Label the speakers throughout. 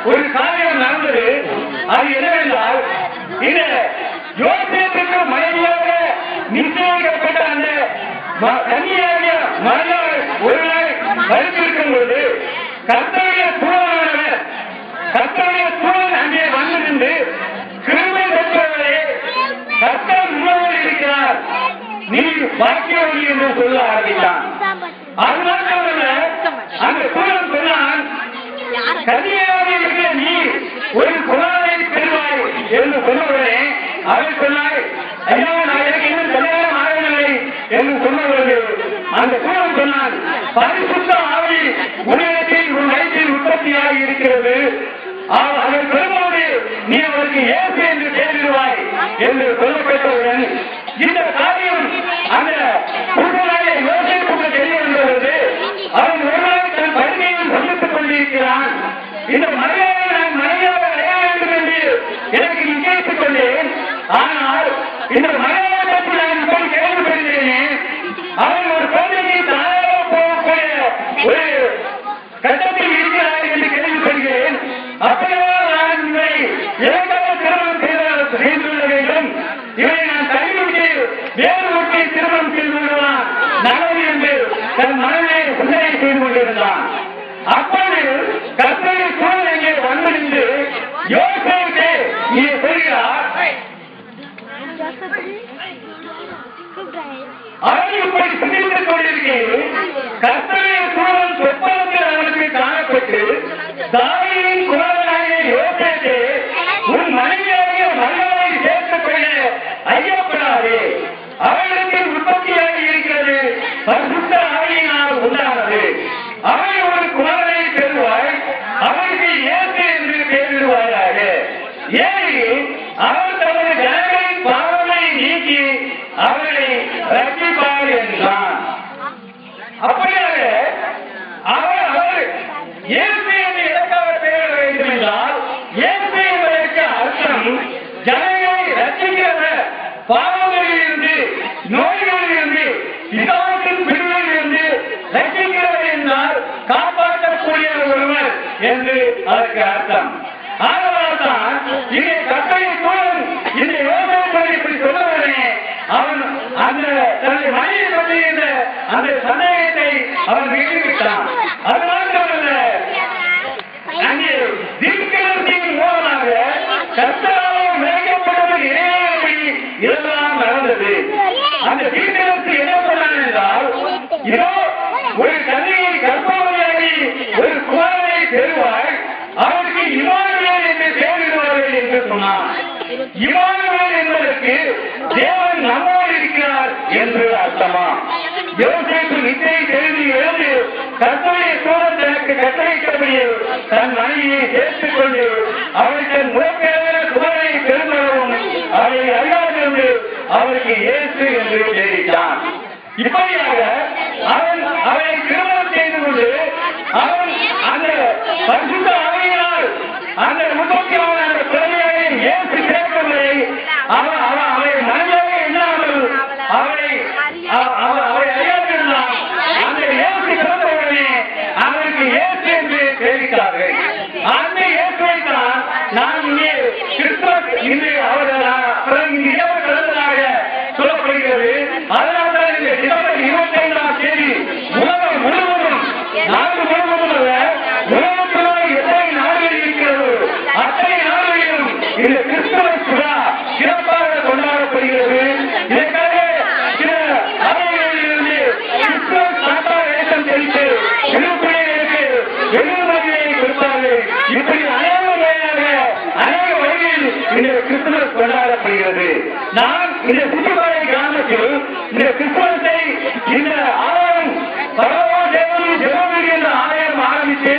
Speaker 1: ஒரு காரியம் நடந்தது. அது என்னவென்றால், இந்த யோசேப்புக்கு மனைவியாக நிச்சயிக்கப்பட்ட அந்த கன்னியாகிய மரியாள் ஒரு நாள் மறுத்திருக்கும் போது கர்த்தருடைய தூதன் அங்கே வந்து நின்று, கிருபை பெற்றவர்களே, கர்த்தர் உங்களோடு இருக்கிறார், நீ பாக்கியவதி என்று சொல்ல ஆரம்பித்தான். அது மட்டுமல்ல, அந்த தூதன் சொன்னான், கன்னியாக இருக்கிற நீ ஒரு குழந்தை பெறுவாய் என்று சொன்னவுடனே அவர் சொன்னார், ஐயா நான் எனக்கு இன்னும் கல்யாணம் ஆகவில்லை என்று சொன்னபோது அந்த தூதன் சொன்னான், பரிசுத்த ஆவி உலகத்தில் உன் வயிற்றில் உற்பத்தியாகி இருக்கிறது, அவர் பெறும்போது நீ அவருக்கு இயேசு என்று பெயரிடுவாய் என்று சொல்லப்பட்டவுடன் இந்த காரியம் அந்த புதுநாளை யோசேப்புக்கு தெரிய வந்தது. அவன் ஒரு நாள் தன் படுக்கையில் சந்தித்துக் கொண்டிருக்கிறான். இந்த மரியாதை நான் மனைவியாக அடைய வேண்டும் என்று எனக்கு நிச்சயித்துக் கொண்டேன். ஆனால் இந்த மரியாதை பற்றி நான் இப்போது கேள்விப்படுகிறேனே, அவன் ஒரு குழந்தைக்கு தாயாக போகக்கூடிய ஒரு கட்டத்தில் இருக்கிறார் என்று கேள்விப்படுகிறேன். அப்படியால் நான் இவரை எதற்காக திருமணம் செய்து கொள்ள வேண்டும்? இவரை நான் கைவிட்டு வேறு ஒன்றை திருமணம் செய்து கொள்ளலாம் நல்லது என்று தன் மனதை சிந்தனை செய்து கொண்டிருந்தான். அப்போது கர்த்தருடைய சூழல் எங்கே வந்து நின்று யோசேப்புக்கு நீ சொல்கிறார், அவன் இப்படி சிந்தித்துக் கொண்டிருக்கையில் கர்த்தருடைய சூழல் சொப்பனத்தில் அவனுக்கு காணப்பட்டு, தாயின் குமாரனாகிய யோசேப்பே, உன் மனைவியாகிய மரியாதை சேர்த்துக் கொள்ள ஐயப்படாதே, அவளுக்கு உற்பத்தியாகி இருக்கிறது, பரிசுத்த ஆவியினால் உண்டானது, அவள் ஒரு குமாரனை பெறுவாய், அவளுக்கு இயேசு என்று பெயரிடுவாயாக, ஏனெனில் அவள் தமது ஜனங்களின் பாவங்களை நீக்கி அவர்களை ரட்சிப்பார் என்றான். அப்படியாக அவர் இயேசு என்று எதற்காக பெயர் வேண்டும் என்றால், இயேசு என்பதற்கு அர்த்தம் ஜனங்களை ரட்சிக்கிறவர், பாவங்களில் இருந்து, நோய்களில் இருந்து, பிசாசின் பிடிகளில் இருந்து ரட்சிக்கிறவர் என்றால் காப்பாற்றக்கூடிய ஒருவர் என்று அதற்கு அர்த்தம். ஆதலால் தான் இங்கே கர்த்தருடைய தூதன் இந்த யோசேப்பை இப்படி சொன்னவுடனே அவன் அந்த தன்னுடைய மனைவி பற்றியிருந்த அந்த சந்தேகத்தை அவன் விட்டுவிட்டான். அது மாத்திரமல்ல, அங்கே தீர்க்கதரிசியின் மூலமாக கர்த்தரால் விளைவிக்கப்பட்டது இறையானபடி இதெல்லாம் நடந்தது. அந்த தீர்க்கதரிசி என்ன சொன்னான் என்றால், இதோ ஒரு கன்னியை கர்ப்பவதியாகி ஒரு குமாரனை பெறுவாள், அவருக்கு இம்மானுவேல் என்று பெயரிடுவார்கள் என்று சொன்னான். இம்மானுவேல் என்பதற்கு தேவன் நம்மோடு இருக்கிறார் என்று அர்த்தமா? யோசேப்பு நிச்சயை தெரிந்து எழுந்து கர்த்தருடைய தூதன் தனக்கு கட்டளையிட்டபடி தன் மனைவியை சேர்த்துக் கொண்டு அவள் தன் முறைப்பேரான குமாரனை பெருமளவும் அவரை அறியாது என்று அவருக்கு இயேசு என்று பெயரிட்டான். இப்படியாக அவனை திருமணம் செய்து கொண்டு அவன் அந்த பரிசுத்த ஆவியினால் அந்த முன்னோக்கியான அந்த குழந்தையை இயேசு சேர்க்கவில்லை. அவரை மனைவியாக எண்ணாமல் அவரை அறியாதிருந்தான். அந்த இயேசு பிறந்தவுடனே அவருக்கு இயேசு என்று பெயரிட்டார்கள். அந்த இயேசுவை தான் நான் இங்கே கிறிஸ்துமஸ் இன்று அவர் இரவு பிறந்ததாக சொல்லப்படுகிறது. அதனால் தான் இந்த டிசம்பர் 25ஆம் தேதி உலகம் முழுவதும், நாடு முழுவதும் அல்ல, உலகத்தில் எத்தனை நாடுகள் இருக்கிறது அத்தனை நாடுகளிலும் இந்த கிறிஸ்துமஸ் விழா சிறப்பாக கொண்டாடப்படுகிறது. இதற்காக சில அறைகளிலிருந்து கிறிஸ்துமஸ் தாத்தா வேஷம் தெரிவித்து பிள்ளைகளுக்கு வெகுமதியை கொடுத்தார்கள். இப்படி அநேக வகையில் இந்த கிறிஸ்துமஸ் கொண்டாடப்படுகிறது. நான் இந்த சுற்றுப்பாறை கிராமத்தில் இந்த கிறிஸ்துமஸை இந்த ஆலயம் என்ற ஆலயம் ஆரம்பித்து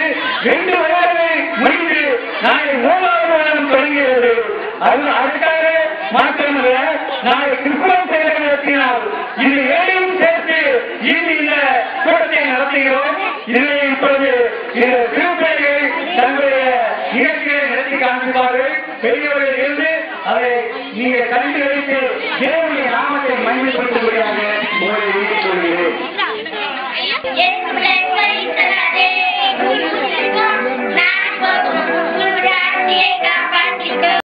Speaker 1: 2 வருடங்களை முடிந்து நாளை 3வது வருடம் தொடங்குகிறது. அதுக்காக மாத்திரமல்ல, நாளை கிறிஸ்துமஸ் நடத்தினால் இது 7 சேர்த்து இன்று இந்த கூட்டத்தை நடத்துகிறோம். இதை இப்பொழுது இந்த சிறுபிள்ளைகள் தங்களுடைய நிகழ்ச்சியை நடத்தி காண்பிப்பார்கள். பெரியவர்கள் இருந்து அதை நீங்கள் கல்வி அளித்து தேவனுடைய நாமத்தை மகிமைப்படுத்தும்படியாக உங்களை வேண்டிக் கொள்கிறேன்.